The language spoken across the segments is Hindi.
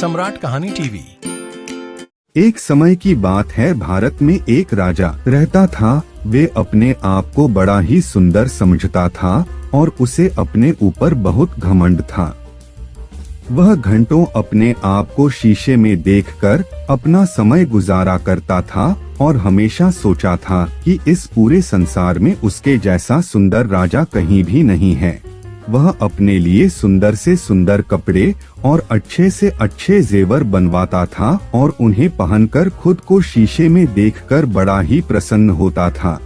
सम्राट कहानी टीवी। एक समय की बात है, भारत में एक राजा रहता था। वे अपने आप को बड़ा ही सुंदर समझता था और उसे अपने ऊपर बहुत घमंड था। वह घंटों अपने आप को शीशे में देखकर अपना समय गुजारा करता था और हमेशा सोचा था कि इस पूरे संसार में उसके जैसा सुंदर राजा कहीं भी नहीं है। वह अपने लिए सुंदर से सुंदर कपड़े और अच्छे से अच्छे जेवर बनवाता था और उन्हें पहनकर खुद को शीशे में देखकर बड़ा ही प्रसन्न होता था।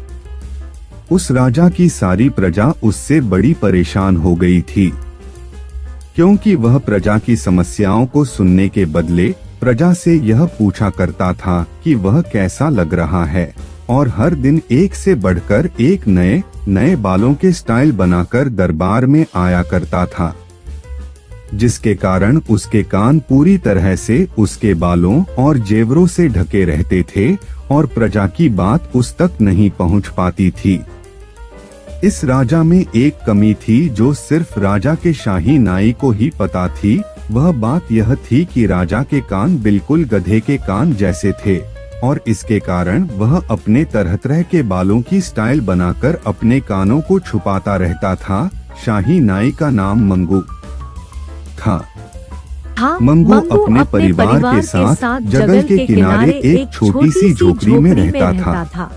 उस राजा की सारी प्रजा उससे बड़ी परेशान हो गई थी, क्योंकि वह प्रजा की समस्याओं को सुनने के बदले प्रजा से यह पूछा करता था कि वह कैसा लग रहा है, और हर दिन एक से बढ़कर एक नए नए बालों के स्टाइल बनाकर दरबार में आया करता था, जिसके कारण उसके कान पूरी तरह से उसके बालों और जेवरों से ढके रहते थे और प्रजा की बात उस तक नहीं पहुंच पाती थी। इस राजा में एक कमी थी जो सिर्फ राजा के शाही नाई को ही पता थी। वह बात यह थी कि राजा के कान बिल्कुल गधे के कान जैसे थे और इसके कारण वह अपने तरह तरह के बालों की स्टाइल बनाकर अपने कानों को छुपाता रहता था। शाही नाई का नाम मंगू था। मंगू अपने परिवार के साथ जंगल के किनारे एक छोटी सी झोपड़ी में रहता था।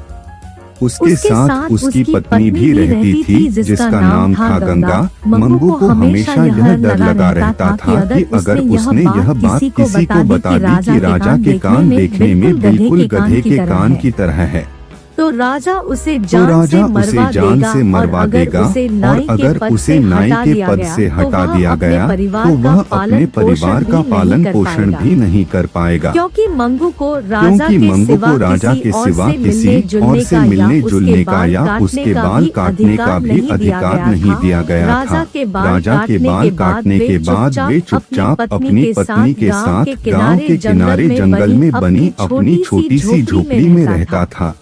उसके साथ उसकी पत्नी भी रहती थी, जिसका नाम था गंगा। मंगू को हमेशा यह डर लगा रहता था कि अगर उसने यह बात किसी को बता दी कि राजा के कान देखने में बिल्कुल गधे के कान की तरह है, तो राजा उसे जान से मरवा देगा और अगर उसे नाई के पद से हटा दिया गया तो वह अपने परिवार का पालन पोषण भी नहीं कर पाएगा, क्योंकि मंगू को राजा के सिवा किसी और से मिलने जुलने का या उसके बाल काटने का भी अधिकार नहीं दिया गया था। राजा के बाल काटने के बाद वे चुपचाप अपनी पत्नी के साथ गांव के किनारे जंगल में बनी अपनी छोटी सी झोपड़ी में रहता था।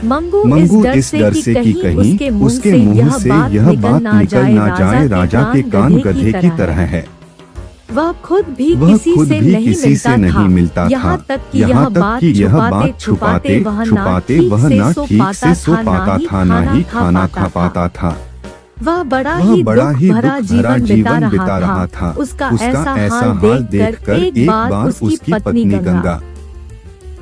मंगू इस डर से कि कहीं उसके मुंह से यह बात निकल ना जाए राजा के कान गधे की तरह है। वह खुद भी किसी से नहीं मिलता था, यहाँ तक कि यह बात छुपाते वह न ठीक से सो पाता था, न ही खाना खा पाता था। वह बड़ा ही दुख भरा जीवन बिता रहा था। उसका ऐसा हाल देखकर एक बार उसकी पत्नी गंगा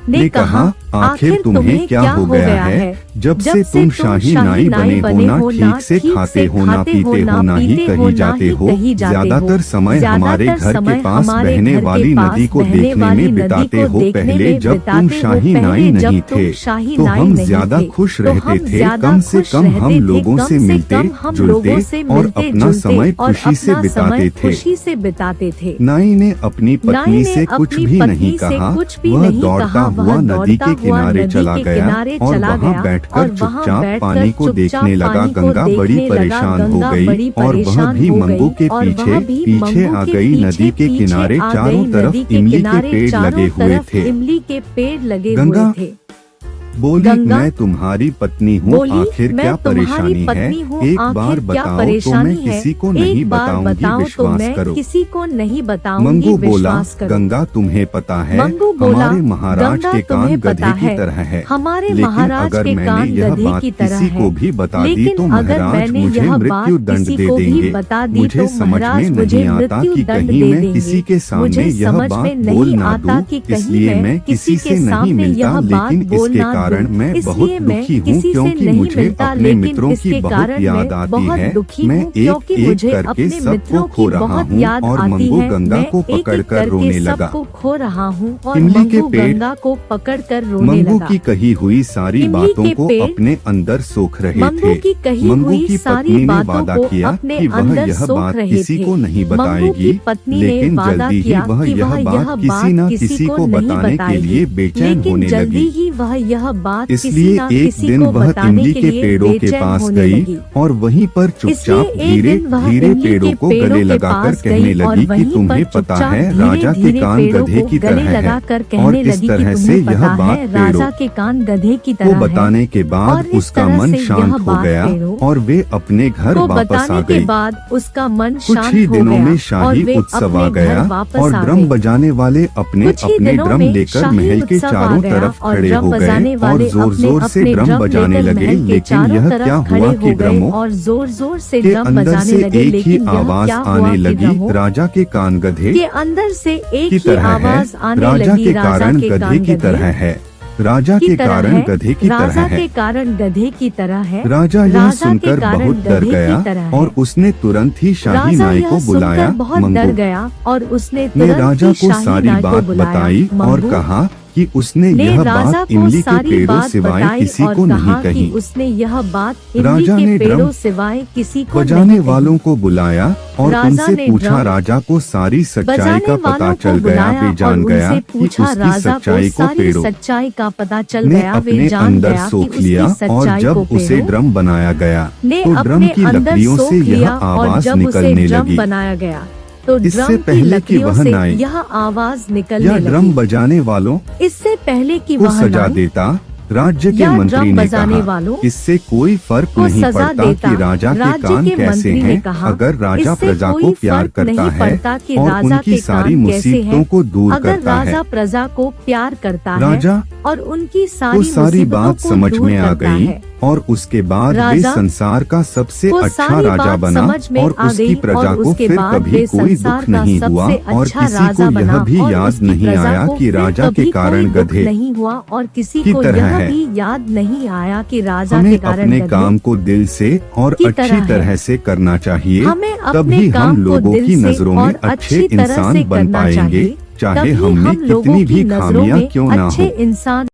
ने कहा, आखिर तुम्हें क्या हो गया है? जब से तुम शाही नाई बने हो, ना ठीक से खाते हो, ना पीते हो, ना ही कहीं जाते हो, ज्यादातर समय हमारे घर के पास बहने वाली नदी को देखने में बिताते हो। पहले जब तुम शाही नाई नहीं थे तो हम ज्यादा खुश रहते थे, कम से कम हम लोगों से मिलते जुलते और अपना समय खुशी से बिताते थे। नाई ने अपनी पत्नी से कुछ भी नहीं कहा। वह दौड़ता हुआ नदी के किनारे चला गया और वहाँ बैठकर चुपचाप पानी को देखने लगा। गंगा बड़ी परेशान हो गई और वह भी मंगू के पीछे आ गई। नदी के किनारे चारों तरफ इमली के पेड़ लगे हुए थे। गंगा बोली, मैं तुम्हारी पत्नी हूँ, आखिर क्या परेशानी है? एक बार बताओ तो मैं किसी को नहीं बताऊंगी, विश्वास करो। किसी को नहीं बताऊंगी। मंगू बोला, गंगा तुम्हें पता है हमारे महाराज के कान गधे की तरह है, लेकिन अगर मैंने यह बात किसी को भी बता दी तो महाराज मुझे मृत्यु दंड दे देंगे। मुझे समझ में नहीं आता कि कहीं मैं किसी के सामने यह बात बोल ना दूं, इसलिए मैं किसी से नहीं मिलता। लेकिन इसके कारण मैं बहुत दुखी हूँ, क्योंकि मुझे अपने मित्रों की बहुत याद आती है। मैं एक एक करके सबको खो रहा हूँ। और मंगू गंगा को पकड़कर रोने लगा। इमली के पेड़ मंगू की कही हुई सारी बातों को अपने अंदर सोख रहे थे। मंगू की पत्नी ने वादा किया कि वह यह बात किसी को नहीं बताएगी, लेकिन जल्दी ही वह यह बात किसी न किसी को बताने के लिए बेचैन होने लगी। बात इसलिए एक दिन वह इमली के पेड़ों के पास गई और वहीं पर चुपचाप धीरे धीरे पेड़ों को गले लगाकर कहने लगी कि तुम्हें पता है राजा के कान गधे की तरह है। और इस तरह से यह बात पेड़ों के कान गधे की को तरह बताने के बाद उसका मन शांत हो गया और वे अपने घर वापस आ गई। उसका मन कुछ ही दिनों में शाही उत्सव आ गया और ड्रम बजाने वाले अपने अपने ड्रम लेकर महल के चारों तरफ खड़े हो गए और जोर जोर से ड्रम बजाने लगे। लेकिन यह क्या हुआ कि ड्रमों और जोर जोर से के ड्रम अंदर बजाने से लगे, एक ही लेकिन यह आवाज क्या हुआ आने कि लगी, ड्रमों राजा के कान गधे के अंदर से एक की ही तरह है, आवाज आने राजा लगी, के राजा कारण के गधे कान की तरह है, राजा के कारण गधे की तरह राजा है। के कारण गधे की तरह है। राजा यह राजा के सुनकर कारण बहुत डर गधे की गया तरह है। और उसने तुरंत ही शाही राजा नाई यह को बुलाया। सुनकर बहुत डर मंगू गया और उसने ने तुरंत राजा ही को शाही सारी नाई को बात बुलाया। बताई और मंगू कहा कि उसने ने यह राजा बात को इमली के सारी पेड़ों बात सिवाय बताई किसी और को कहा नहीं कि कही। उसने यह बात इमली राजा के ने ड्रम पेड़ों सिवाय किसी को बजाने नहीं कही। वालों को बुलाया और राजा उनसे ने पूछा। ड्रम राजा को सारी सच्चाई बजाने का पता वालों चल को गया। बुलाया वे जान और गया उनसे कि पूछा। उसकी राजा को सच्चाई को सारी पेड़ों सच्चाई का पता चल ने गया। वे अपने जान अंदर गया कि सोख उसकी लिया और सच्चाई जब को उसे पेड़ों ड्रम बनाया गया ने तो ड्रम अपने की अंदर लकड़ियों सोख से यह लिया और आवाज जब उसे निकलने ड्रम लगी। बनाया गया तो इससे ड्रम की पहले कि लकड़ियों वह से नाई यह आवाज निकलने या ड्रम लगी। बजाने वालों इससे पहले कि को वह सजा नाई देता, राज्य के या मंत्री ड्रम ने बजाने कहा वालों इससे कोई फर्क को नहीं सजा पड़ता देता। कि राजा के राज्य कान के कैसे मंत्री ने हैं। कहा, अगर राजा इससे प्रजा कोई को प्यार फर्क करता नहीं है पड़ता कि और राजा उनकी के सारी कान कैसे मुसीबतों हैं। को दूर अगर करता है। राजा प्रजा को प्यार करता है राजा और उनकी को सारी सारी मुसीबतों बात को समझ दूर में आ करता गई है। और उसके बाद वे राजा संसार का सबसे को अच्छा सारी राजा बात बना समझ में और आ उसकी गई प्रजा और को उसके फिर बाद कभी वे कोई संसार दुख का नहीं सबसे हुआ और अच्छा किसी राजा को बना यह भी और याद उसकी नहीं प्रजा आया को कि फिर राजा कभी के कारण कोई दुख गधे नहीं हुआ और किसी की को तरह यह है। भी याद नहीं आया कि राजा हमें के कारण अपने गधे काम को दिल से और की अच्छी तरह है। तरह से करना चाहिए, हमें अपने तभी हम काम को लोगों दिल की से नजरों में और अच्छे अच्छी तरह इंसान से बन करना पाएंगे, चाहिए, चाहे तभी हममें हम लोगों कितनी की भी नजरों खामियां में क्यों ना अच्छे हो। इंसान